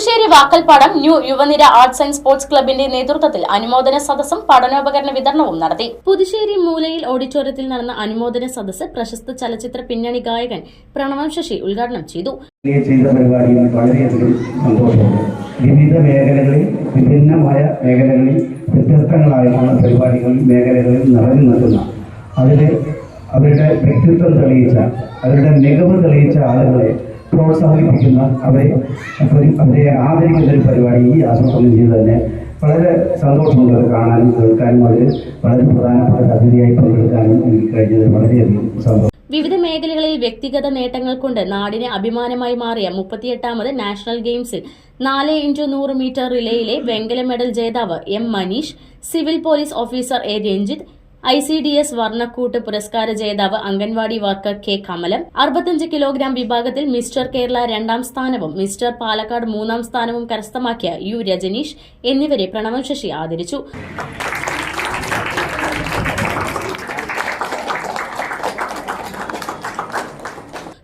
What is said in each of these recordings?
Puthussery Vakkalpadam new Yuvanira arts and sports ക്ലബിന്റെ നേതൃത്വത്തിൽ അനുമോദന സദസ്സും പഠനോപകരണ വിതരണവും നടത്തി. പുതുശ്ശേരി മൂലയിൽ ഓഡിറ്റോറിയത്തിൽ നടന്ന അനുമോദന സദസ്സ് പ്രശസ്ത ചലച്ചിത്ര പിന്നണി ഗായകൻ പ്രണവം ശശി ഉദ്ഘാടനം ചെയ്തു. വിവിധ മേഖലകളിൽ വിഭിന്നമായ മേഖലകളിൽ വ്യത്യസ്തങ്ങളായിട്ടുള്ള പരിപാടികളിൽ മേഖലകളിൽ നിറഞ്ഞു നിൽക്കുന്ന അവരുടെ വ്യക്തിത്വം തെളിയിച്ച അവരുടെ മികവ് തെളിയിച്ച ആളുകളെ പ്രോത്സാഹിപ്പിക്കുന്ന അവരെ ആദരിക്കുന്ന ഒരു പരിപാടി ഈ ആസൂത്രണം ചെയ്ത് തന്നെ വളരെ സന്തോഷമുണ്ട്. കാണാനും കേൾക്കാനും അവർ വളരെ പ്രധാനപ്പെട്ട അതിഥിയായി പങ്കെടുക്കാനും എനിക്ക് കഴിഞ്ഞത് വളരെയധികം സന്തോഷം. വിവിധ മേഖലകളിൽ വ്യക്തിഗത നേട്ടങ്ങൾ കൊണ്ട് നാടിന് അഭിമാനമായി മാറിയ 38ാമത് നാഷണൽ ഗെയിംസിൽ 4x100 മീറ്റർ റിലേയിലെ വെങ്കല മെഡൽ ജേതാവ് M Manish, civil police officer A Ranjith, ICDS വർണ്ണക്കൂട്ട് പുരസ്കാര ജേതാവ് anganwadi worker K Kamalam, 65 kilogram വിഭാഗത്തിൽ മിസ്റ്റർ കേരള 2ാം സ്ഥാനവും മിസ്റ്റർ പാലക്കാട് 3ാം സ്ഥാനവും കരസ്ഥമാക്കിയ യു രജനീഷ് എന്നിവരെ പ്രണവം ശശി ആദരിച്ചു.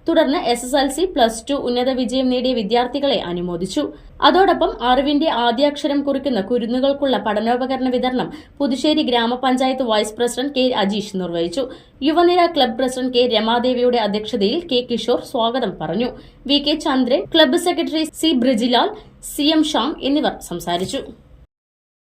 തുടർന്ന് SSLC, +2 ഉന്നത വിജയം നേടിയ വിദ്യാർത്ഥികളെ അനുമോദിച്ചു. അതോടൊപ്പം അറിവിന്റെ ആദ്യാക്ഷരം കുറിക്കുന്ന കുരുന്നുകൾക്കുള്ള പഠനോപകരണ വിതരണം പുതുശ്ശേരി ഗ്രാമപഞ്ചായത്ത് വൈസ് പ്രസിഡന്റ് കെ അജീഷ് നിർവഹിച്ചു. യുവനിര ക്ലബ് പ്രസിഡന്റ് കെ രമാദേവിയുടെ അധ്യക്ഷതയിൽ കെ കിഷോർ സ്വാഗതം പറഞ്ഞു. VK Chandran, club secretary C Brijilal, CM Sham എന്നിവർ സംസാരിച്ചു.